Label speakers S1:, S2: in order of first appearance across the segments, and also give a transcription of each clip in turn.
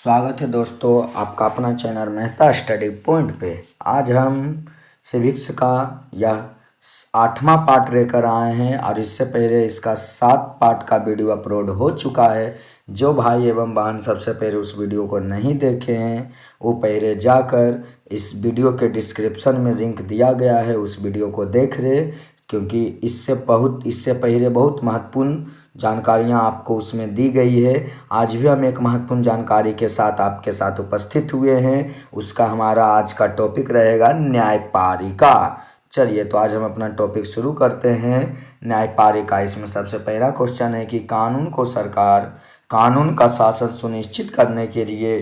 S1: स्वागत है दोस्तों आपका अपना चैनल मेहता स्टडी पॉइंट पे। आज हम सिविक्स का यह 8वां पार्ट लेकर आए हैं और इससे पहले इसका 7 पार्ट का वीडियो अपलोड हो चुका है। जो भाई एवं बहन सबसे पहले उस वीडियो को नहीं देखे हैं वो पहले जाकर इस वीडियो के डिस्क्रिप्शन में लिंक दिया गया है, उस वीडियो को देख रहे, क्योंकि इससे पहले बहुत महत्वपूर्ण जानकारियां आपको उसमें दी गई है। आज भी हम एक महत्वपूर्ण जानकारी के साथ आपके साथ उपस्थित हुए हैं। उसका हमारा आज का टॉपिक रहेगा न्यायपालिका। चलिए तो आज हम अपना टॉपिक शुरू करते हैं। न्यायपालिका, इसमें सबसे पहला क्वेश्चन है कि कानून का शासन सुनिश्चित करने के लिए,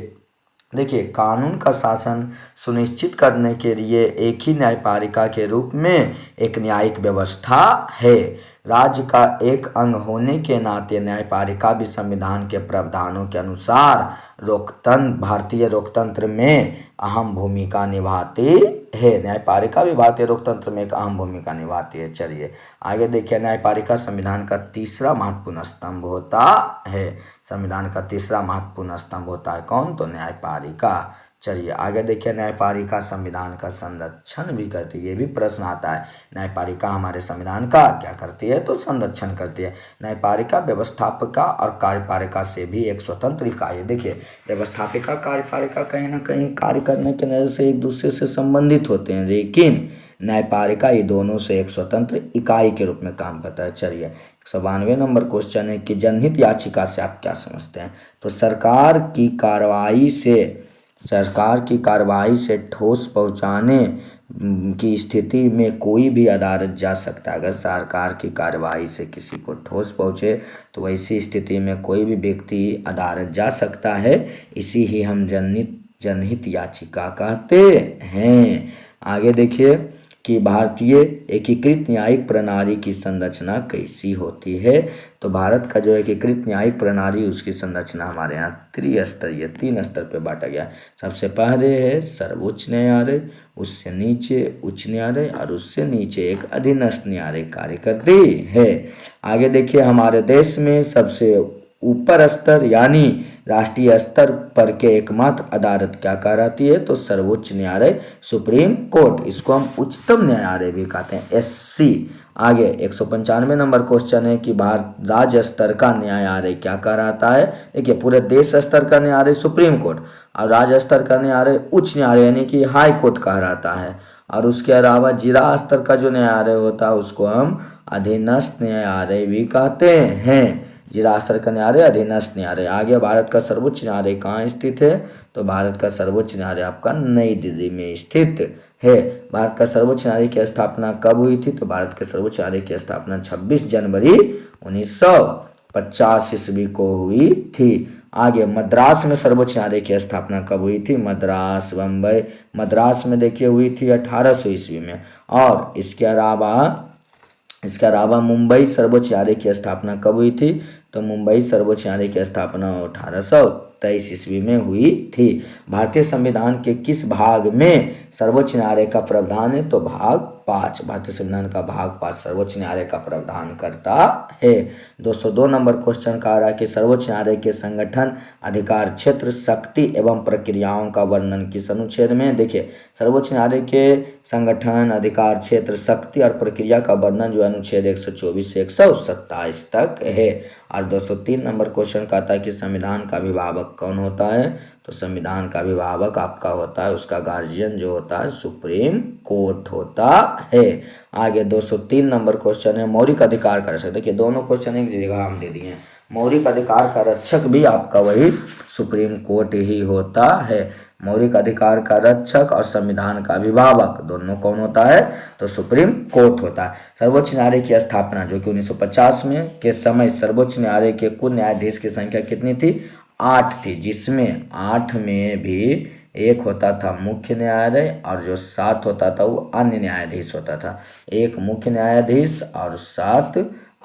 S1: देखिए, कानून का शासन सुनिश्चित करने के लिए एक ही न्यायपालिका के रूप में एक न्यायिक व्यवस्था है। राज्य का एक अंग होने के नाते न्यायपालिका भी संविधान के प्रावधानों के अनुसार भारतीय लोकतंत्र में अहम भूमिका निभाती है। न्यायपालिका भी भारतीय लोकतंत्र में एक अहम भूमिका निभाती है। चलिए आगे देखिए, न्यायपालिका संविधान का तीसरा महत्वपूर्ण स्तंभ होता है। संविधान का तीसरा महत्वपूर्ण स्तंभ होता है कौन? तो न्यायपालिका। चलिए आगे देखिए, न्यायपालिका संविधान का संरक्षण भी करती है। ये भी प्रश्न आता है, न्यायपालिका हमारे संविधान का क्या करती है? तो संरक्षण करती है। न्यायपालिका व्यवस्थापिका और कार्यपालिका से भी एक स्वतंत्र इकाई है। देखिए, व्यवस्थापिका कार्यपालिका कहीं ना कहीं कार्य करने के नजर से एक दूसरे से संबंधित होते हैं, लेकिन न्यायपालिका ये दोनों से एक स्वतंत्र इकाई के रूप में काम करता है। चलिए 192 नंबर क्वेश्चन है कि जनहित याचिका से आप क्या समझते हैं? तो सरकार की कार्रवाई से ठोस पहुंचाने की स्थिति में कोई भी अदालत जा सकता है। अगर सरकार की कार्रवाई से किसी को ठोस पहुंचे तो वैसी स्थिति में कोई भी व्यक्ति अदालत जा सकता है। इसी ही हम जनहित याचिका कहते हैं। आगे देखिए कि भारतीय एकीकृत न्यायिक प्रणाली की संरचना कैसी होती है? तो भारत का जो एकीकृत न्यायिक प्रणाली, उसकी संरचना हमारे यहाँ त्रिस्तरीय 3 स्तर पे बांटा गया है। सबसे पहले है सर्वोच्च न्यायालय, उससे नीचे उच्च न्यायालय और उससे नीचे एक अधीनस्थ न्यायालय कार्य करती है। आगे देखिए, हमारे देश में सबसे ऊपर स्तर यानी राष्ट्रीय स्तर पर के एकमात्र अदालत क्या कहलाती है? तो सर्वोच्च न्यायालय, सुप्रीम कोर्ट। इसको हम उच्चतम न्यायालय भी कहते हैं, एससी। आगे 195 नंबर क्वेश्चन है कि राज्य स्तर का न्यायालय क्या कहलाता है? देखिए, पूरे देश स्तर का न्यायालय सुप्रीम कोर्ट और राज्य स्तर का न्यायालय उच्च न्यायालय यानी कि हाई कोर्ट कहलाता है। और उसके अलावा जिला स्तर का जो न्यायालय होता है उसको हम अधीनस्थ न्यायालय भी कहते हैं। जिला स्तर का न्यायालय, अधीनस्थ न्यायालय। आगे भारत का सर्वोच्च न्यायालय कहाँ स्थित है? तो भारत का सर्वोच्च न्यायालय आपका नई दिल्ली में स्थित है। भारत का सर्वोच्च न्यायालय की स्थापना कब हुई थी? तो भारत के सर्वोच्च न्यायालय की स्थापना 26 जनवरी 1950 ईस्वी को हुई थी। आगे मद्रास में सर्वोच्च न्यायालय की स्थापना कब हुई थी? मद्रास में देखिए हुई थी 1800 ईस्वी में। और इसके अलावा मुंबई सर्वोच्च न्यायालय की स्थापना कब हुई थी? तो मुंबई सर्वोच्च न्यायालय की स्थापना 1823 ईस्वी में हुई थी। भारतीय संविधान के किस भाग में सर्वोच्च न्यायालय का प्रावधान है? तो भाग 5। भारतीय संविधान का भाग 5 सर्वोच्च न्यायालय का प्रावधान करता है। 202 नंबर क्वेश्चन कह रहा है कि सर्वोच्च न्यायालय के संगठन, अधिकार क्षेत्र, शक्ति एवं प्रक्रियाओं का वर्णन किस अनुच्छेद में? देखिए, सर्वोच्च न्यायालय के संगठन, अधिकार क्षेत्र, शक्ति और प्रक्रिया का वर्णन जो अनुच्छेद 124 से 127 तक है। और 203 नंबर क्वेश्चन कहता है कि संविधान का अभिभावक कौन होता है? तो संविधान का अभिभावक आपका होता है, उसका गार्जियन जो होता है सुप्रीम कोर्ट होता है। आगे 203 नंबर क्वेश्चन है मौलिक अधिकार का रक्षक। देखिए, दोनों क्वेश्चन एक जगह हम दे दिए हैं। मौलिक अधिकार का रक्षक भी आपका वही सुप्रीम कोर्ट ही होता है। मौलिक अधिकार का रक्षक और संविधान का अभिभावक दोनों कौन होता है? तो सुप्रीम कोर्ट होता है। सर्वोच्च न्यायालय की स्थापना जो कि 1950 में के समय सर्वोच्च न्यायालय के कुल न्यायाधीश की संख्या कितनी थी? 8 थी, जिसमें 8 में भी एक होता था मुख्य न्यायालय और जो 7 होता था वो अन्य न्यायाधीश होता था। एक मुख्य न्यायाधीश और 7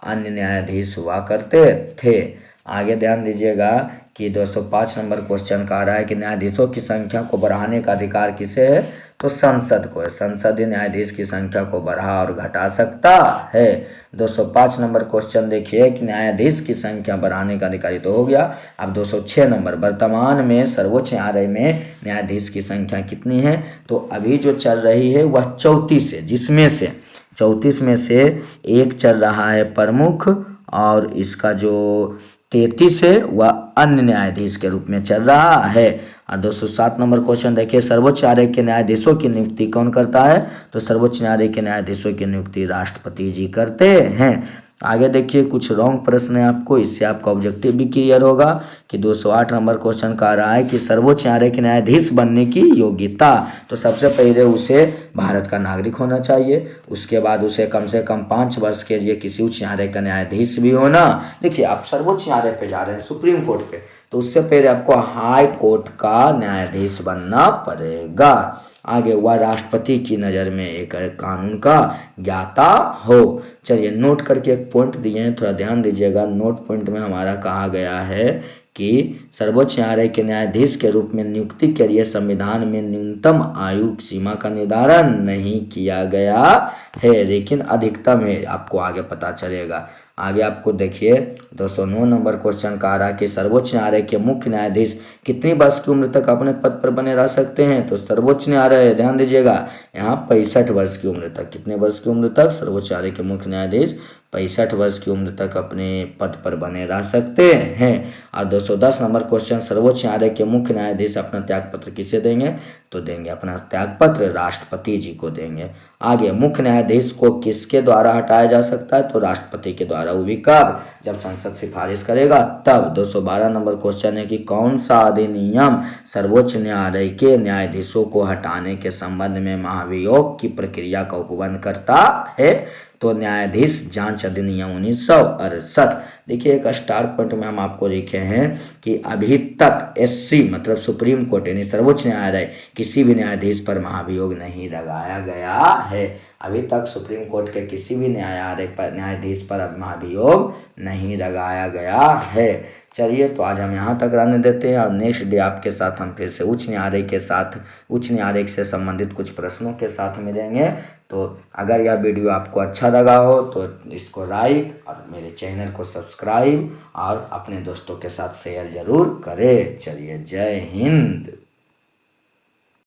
S1: अन्य न्यायाधीश हुआ करते थे। आगे ध्यान दीजिएगा कि 205 नंबर क्वेश्चन कह रहा है कि न्यायाधीशों की संख्या को बढ़ाने का अधिकार किसे है? तो संसद को है। संसदीय न्यायाधीश की संख्या को बढ़ा और घटा सकता है। 205 नंबर क्वेश्चन देखिए कि न्यायाधीश की संख्या बढ़ाने का अधिकारी तो हो गया। अब 206 नंबर, वर्तमान में सर्वोच्च न्यायालय में न्यायाधीश की संख्या कितनी है? तो अभी जो चल रही है वह 34 है, जिसमें से 34 में से एक चल रहा है प्रमुख और इसका जो 33 है वह अन्य न्यायाधीश के रूप में चल रहा है। और 207 नंबर क्वेश्चन देखिए, सर्वोच्च न्यायालय के न्यायाधीशों की नियुक्ति कौन करता है? तो सर्वोच्च न्यायालय के न्यायाधीशों की नियुक्ति राष्ट्रपति जी करते हैं। आगे देखिए कुछ रॉन्ग प्रश्न है आपको, इससे आपका ऑब्जेक्टिव भी क्लियर होगा कि 208 नंबर क्वेश्चन कह रहा है कि सर्वोच्च न्यायालय के न्यायाधीश बनने की योग्यता। तो सबसे पहले उसे भारत का नागरिक होना चाहिए, उसके बाद उसे कम से कम 5 वर्ष के लिए किसी उच्च न्यायालय का न्यायाधीश भी होना। देखिए आप सर्वोच्च न्यायालय पे जा रहे हैं, सुप्रीम कोर्ट पे, तो उससे पहले आपको हाई कोर्ट का न्यायाधीश बनना पड़ेगा। आगे वह राष्ट्रपति की नज़र में एक कानून का ज्ञाता हो। चलिए नोट करके एक पॉइंट दिए हैं, थोड़ा ध्यान दीजिएगा। नोट पॉइंट में हमारा कहा गया है कि सर्वोच्च न्यायालय के न्यायाधीश के रूप में नियुक्ति के लिए संविधान में न्यूनतम आयु सीमा का निर्धारण नहीं किया गया है, लेकिन अधिकतम है, आपको आगे पता चलेगा। आगे आपको देखिए 209 नंबर क्वेश्चन कह रहा है कि सर्वोच्च न्यायालय के मुख्य न्यायाधीश कितनी वर्ष की उम्र तक अपने पद पर बने रह सकते हैं? तो सर्वोच्च न्यायालय, ध्यान दीजिएगा, यहाँ 65 वर्ष की उम्र तक। कितने वर्ष की उम्र तक? सर्वोच्च न्यायालय के मुख्य न्यायाधीश 65 वर्ष की उम्र तक अपने पद पर बने रह सकते हैं। और 210 नंबर क्वेश्चन, सर्वोच्च न्यायालय के मुख्य न्यायाधीश अपना त्यागपत्र किसे देंगे? तो देंगे अपना त्यागपत्र राष्ट्रपति जी को देंगे। आगे मुख्य न्यायाधीश को किसके द्वारा हटाया जा सकता है? तो राष्ट्रपति के द्वारा। वो भी कब? जब संसद सिफारिश करेगा तब। 212 नंबर क्वेश्चन है कि कौन सा अधिनियम सर्वोच्च न्यायालय के न्यायाधीशों को हटाने के संबंध में महाभियोग की प्रक्रिया का उपबंध करता है? तो न्यायाधीश जांच अधिनियम 1968। देखिए एक स्टार पॉइंट में हम आपको लिखे हैं कि अभी तक एससी मतलब सुप्रीम कोर्ट यानी सर्वोच्च न्यायालय किसी भी न्यायाधीश पर महाभियोग नहीं लगाया गया है। अभी तक सुप्रीम कोर्ट के किसी भी न्यायाधीश पर अब महाभियोग नहीं लगाया गया है। चलिए तो आज हम यहाँ तक रहने देते हैं और नेक्स्ट डे आपके साथ हम फिर से उच्च न्यायालय से संबंधित कुछ प्रश्नों के साथ मिलेंगे। तो अगर यह वीडियो आपको अच्छा लगा हो तो इसको लाइक और मेरे चैनल को सब्सक्राइब और अपने दोस्तों के साथ शेयर ज़रूर करें। चलिए जय हिंद।